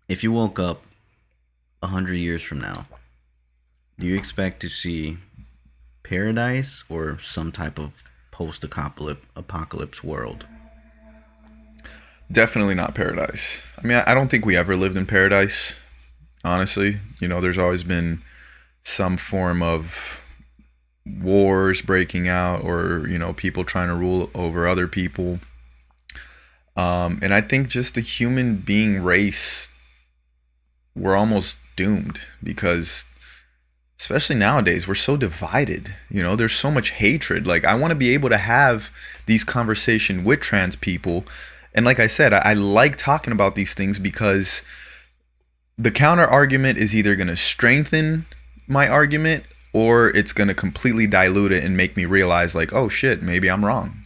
If you woke up 100 years from now, do you expect to see paradise or some type of post-apocalypse world? Definitely not paradise. I mean, I don't think we ever lived in paradise, honestly. There's always been some form of wars breaking out or, people trying to rule over other people. And I think just the human being race, we're almost doomed because especially nowadays we're so divided. There's so much hatred. Like, I want to be able to have these conversations with trans people, and like I said, I like talking about these things because the counter argument is either going to strengthen my argument or it's going to completely dilute it and make me realize, like, oh shit, maybe I'm wrong.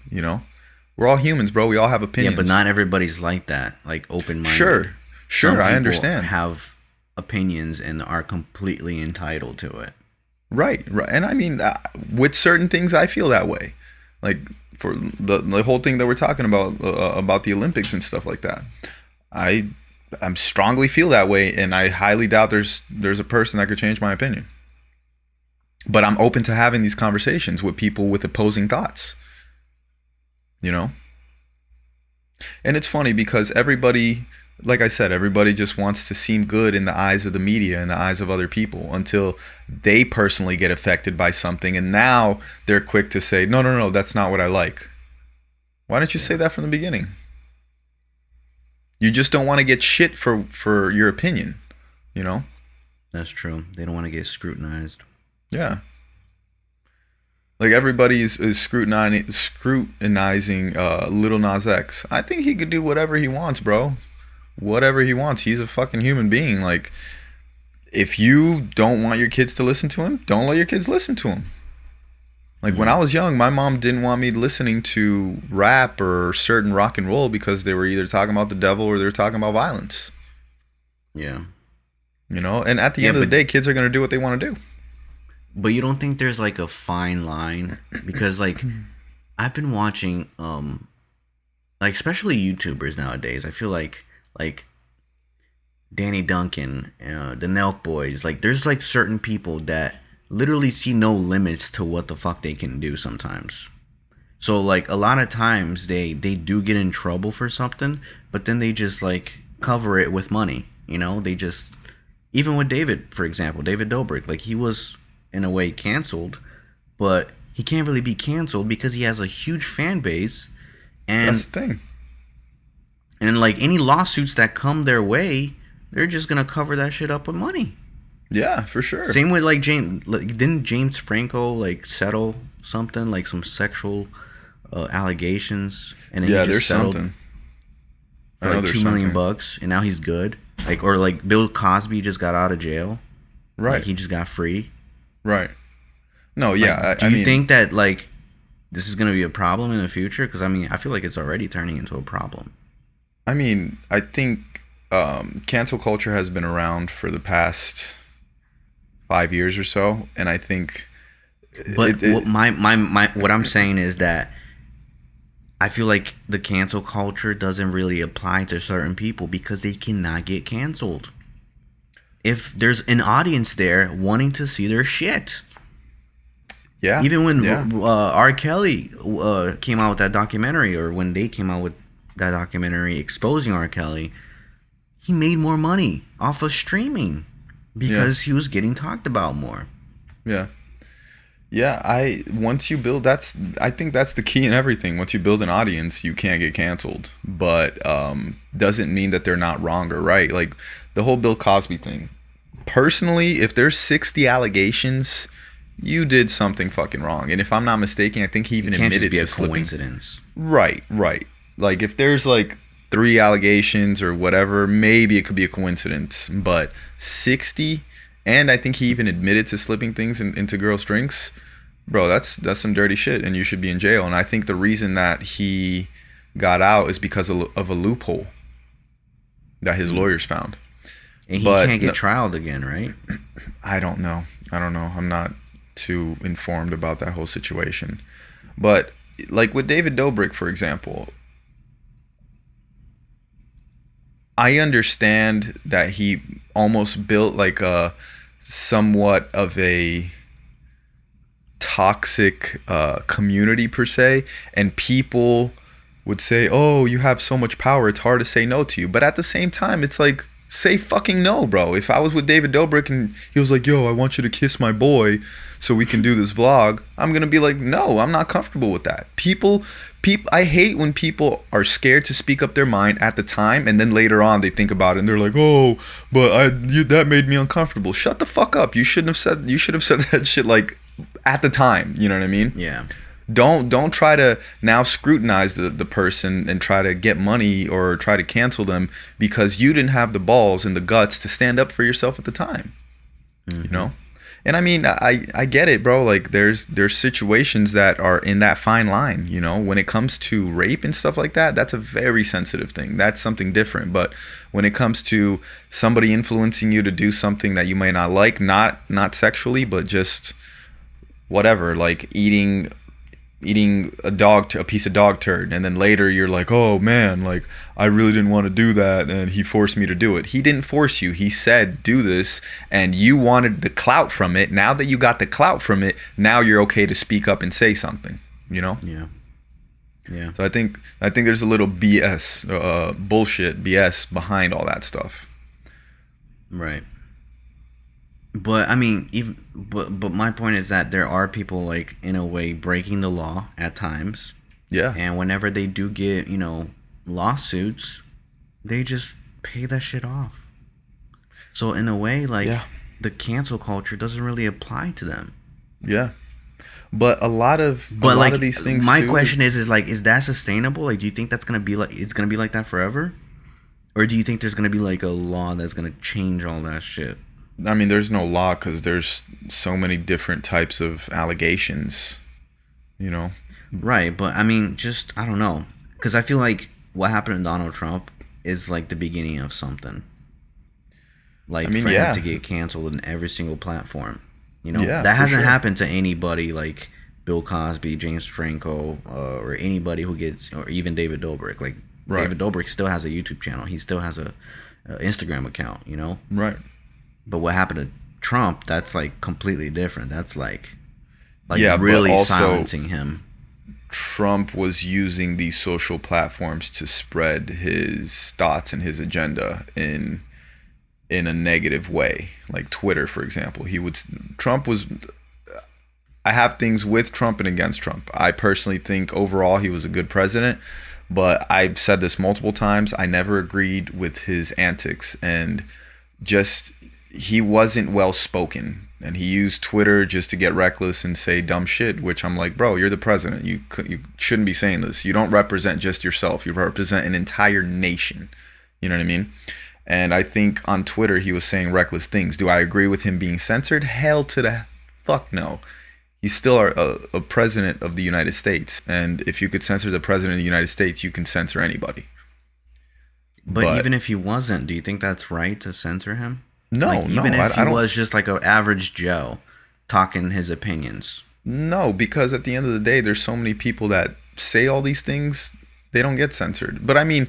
We're all humans, bro. We all have Yeah, but opinions. not everybody's like that, like open-minded. Sure, Some I people understand. have opinions and are completely entitled to it. Right, right. And I mean, with certain things, I feel that way. Like for the whole thing that we're talking about the Olympics and stuff like that. I I'm strongly feel that way, and I highly doubt there's a person that could change my opinion. But I'm open to having these conversations with people with opposing thoughts. You know, and it's funny because everybody, like I said, everybody just wants to seem good in the eyes of the media and the eyes of other people until they personally get affected by something, and now they're quick to say, no, no, no, that's not what I like. Why don't you say Yeah, that from the beginning? You just don't want to get shit for your opinion, you know? that's true. They don't want to get scrutinized. Yeah. Like everybody is scrutinizing Little Nas X. I think he could do whatever he wants, bro. Whatever he wants. He's a fucking human being. Like, if you don't want your kids to listen to him, don't let your kids listen to him. Like, when Yeah, I was young, my mom didn't want me listening to rap or certain rock and roll because they were either talking about the devil or they were talking about violence. yeah, And at the yeah. end of the But day, kids are going to do what they want to do. you don't think there's like a fine line because like I've been watching like especially YouTubers nowadays. I feel like Danny Duncan, the Nelk Boys. Like, there's like certain people that literally see no limits to what the fuck they can do sometimes. So like a lot of times they do get in trouble for something, but then they just like cover it with money. They just, even with David, for example, David Dobrik, like he was in a way canceled, but he can't really be canceled because he has a huge fan base, That's and the thing. like any lawsuits that come their way, they're just gonna cover that shit up with money. Yeah, for sure. Same with like James. Like, didn't James Franco like settle something like some sexual allegations, and then he Yeah, just there's settled something. I for know like there's 2 million something. bucks, and now he's good. Like, or like Bill Cosby just got out of jail, like Right, he just got free. right. No, Like, yeah, do I you mean, think that like this is gonna be a problem in the future? Because I mean, I feel like it's already turning into a problem. I think cancel culture has been around for the past 5 years or so, and I think But it, what it my what I'm saying is that I feel like the cancel culture doesn't really apply to certain people because they cannot get canceled. If there's an audience there wanting to see their shit. yeah, Even when yeah, R. Kelly came out with that documentary, or when they came out with that documentary exposing R. Kelly, he made more money off of streaming yeah, because he was getting talked about more. yeah. Yeah, once you build that's I think that's the key in everything. Once you build an audience, you can't get canceled. But doesn't mean that they're not wrong or right. Like the whole Bill Cosby thing. Personally, if there's 60 allegations, you did something fucking wrong. And if I'm not mistaken, I think he It even can't just admitted be to a slipping. coincidence. Right, right. Like if there's like three allegations or whatever, maybe it could be a coincidence. But 60, and I think he even admitted to slipping things into girls' drinks. Bro, that's some dirty shit, and you should be in jail. And I think the reason that he got out is because of a loophole that his Mm. lawyers found. And he But can't get no, trialed again, right? I don't know. I don't know. I'm not too informed about that whole situation. But like with David Dobrik, for example, I understand that he almost built like a somewhat of a toxic community per se, and people would say, "Oh, you have so much power; it's hard to say no to you." But at the same time, it's like, say fucking no, bro. If I was with David Dobrik and he was like, "Yo, I want you to kiss my boy so we can do this vlog," I'm gonna be like, "No, I'm not comfortable with that." I hate when people are scared to speak up their mind at the time, and then later on they think about it and they're like, "Oh, but that made me uncomfortable." Shut the fuck up. You shouldn't have said. You should have said that shit like at the time. You know what I mean? Yeah. Don't try to now scrutinize the person and try to get money or try to cancel them because you didn't have the balls and the guts to stand up for yourself at the time. You know? And I mean, I get it, bro. Like there's situations that are in that fine line, you know, when it comes to rape and stuff like that, that's a very sensitive thing. That's something different. But when it comes to somebody influencing you to do something that you might not like, not sexually, but just whatever, like eating a piece of dog turd, and then later you're like, "Oh man, like I really didn't want to do that and he forced me to do it." He didn't force you. He said do this, and you wanted the clout from it. Now that you got the clout from it, now you're okay to speak up and say something, you know? Yeah. So I think there's a little BS bullshit BS behind all that stuff. Right. But I mean, but my point is that there are people, like, in a way, breaking the law at times. Yeah. And whenever they do get, lawsuits, they just pay that shit off. So in a way, like, the cancel culture doesn't really apply to them. Yeah. But a lot of these things. My question is like, is that sustainable? Like, do you think that's gonna be like, it's gonna be like that forever, or do you think there's gonna be like a law that's gonna change all that shit? I mean, there's no law because there's so many different types of allegations, you know? Right, but I mean, just, I don't know. Because I feel like what happened to Donald Trump is like the beginning of something. Like, for him to get canceled in every single platform. That hasn't happened to anybody like Bill Cosby, James Franco, or anybody who gets, or even David Dobrik. Like, David Dobrik still has a YouTube channel. He still has a Instagram account, Right. But what happened to Trump, that's like completely different. That's like really but also, silencing him. Trump was using these social platforms to spread his thoughts and his agenda in a negative way. Like Twitter, for example. I have things with Trump and against Trump. I personally think overall he was a good president, but I've said this multiple times. I never agreed with his antics, and just he wasn't well spoken, and he used Twitter just to get reckless and say dumb shit, which I'm like, bro, you're the president. You shouldn't be saying this. You don't represent just yourself. You represent an entire nation. You know what I mean? And I think on Twitter he was saying reckless things. Do I agree with him being censored? Hell to the fuck no. He's still a president of the United States, and if you could censor the president of the United States, you can censor anybody. But even if he wasn't, do you think that's right to censor him? No, like, even if he was just like an average Joe talking his opinions. No, because at the end of the day, there's so many people that say all these things, they don't get censored. But I mean,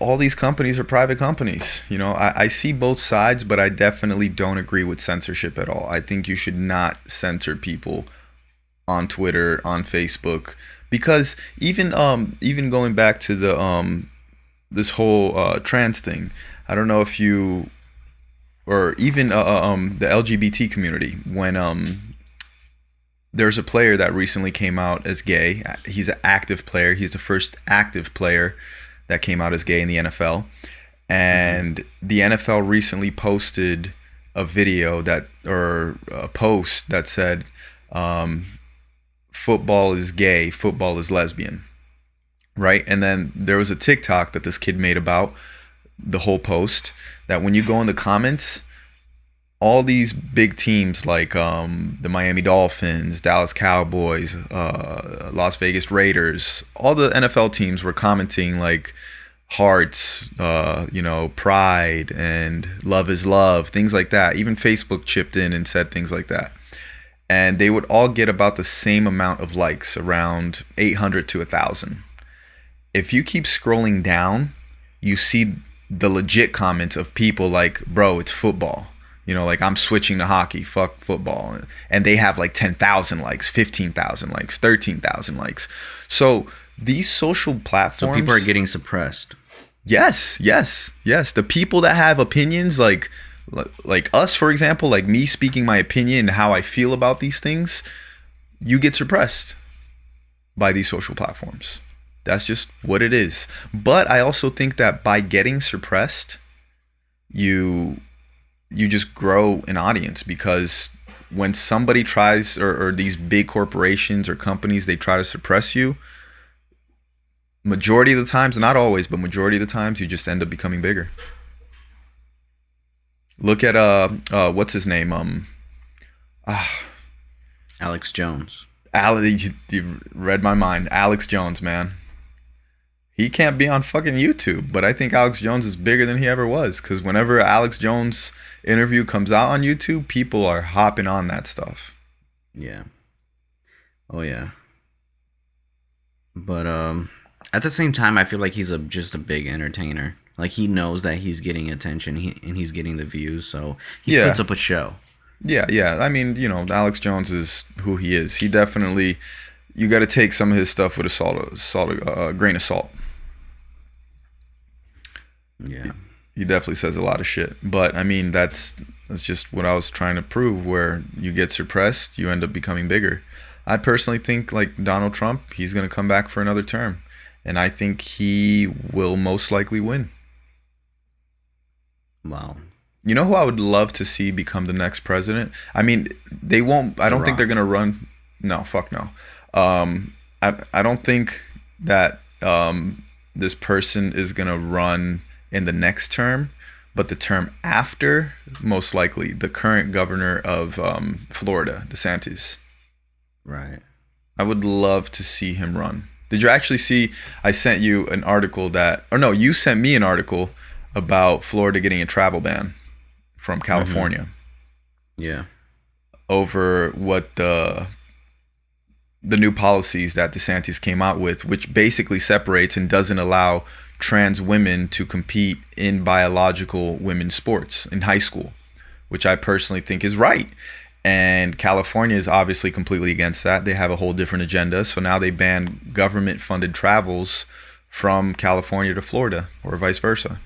all these companies are private companies. I see both sides, but I definitely don't agree with censorship at all. I think you should not censor people on Twitter, on Facebook, because even going back to the this whole trans thing, I don't know if you, or even the LGBT community, when there's a player that recently came out as gay. He's an active player. He's the first active player that came out as gay in the NFL. And the NFL recently posted a video or a post that said, football is gay, football is lesbian. Right? And then there was a TikTok that this kid made about the whole post, that when you go in the comments, all these big teams like the Miami Dolphins, Dallas Cowboys, Las Vegas Raiders, all the NFL teams were commenting like hearts, pride and love is love, things like that. Even Facebook chipped in and said things like that. And they would all get about the same amount of likes, around 800 to 1,000. If you keep scrolling down, you see the legit comments of people like, bro, it's football. You know, like, I'm switching to hockey, fuck football. And they have like 10,000 likes, 15,000 likes, 13,000 likes. So these social platforms. So people are getting suppressed. Yes. The people that have opinions, like us, for example, like me speaking my opinion and how I feel about these things, you get suppressed by these social platforms. That's just what it is. But I also think that by getting suppressed, you just grow an audience, because when somebody tries, or these big corporations or companies, they try to suppress you, majority of the times, not always, but majority of the times, you just end up becoming bigger. Look at what's his name? Alex Jones. You read my mind. Alex Jones, man. He can't be on fucking YouTube, but I think Alex Jones is bigger than he ever was, because whenever Alex Jones interview comes out on YouTube, people are hopping on that stuff. Yeah. Oh yeah. But at the same time, I feel like he's just a big entertainer. Like, he knows that he's getting attention, and he's getting the views, so he puts up a show. Yeah. I mean, you know, Alex Jones is who he is. He definitely, you got to take some of his stuff with a grain of salt. Yeah. He definitely says a lot of shit. But I mean, that's just what I was trying to prove, where you get suppressed, you end up becoming bigger. I personally think, like Donald Trump, he's going to come back for another term. And I think he will most likely win. Wow. You know who I would love to see become the next president? I mean, they won't. I don't think they're going to run. No, fuck no. I don't think that this person is going to run in the next term, but the term after, most likely, the current governor of Florida, DeSantis. Right. I would love to see him run. Did you actually see, I sent you an article you sent me an article about Florida getting a travel ban from California. Yeah. Over what the new policies that DeSantis came out with, which basically separates and doesn't allow trans women to compete in biological women's sports in high school, which I personally think is right. And California is obviously completely against that. They have a whole different agenda. So now they ban government-funded travels from California to Florida, or vice versa.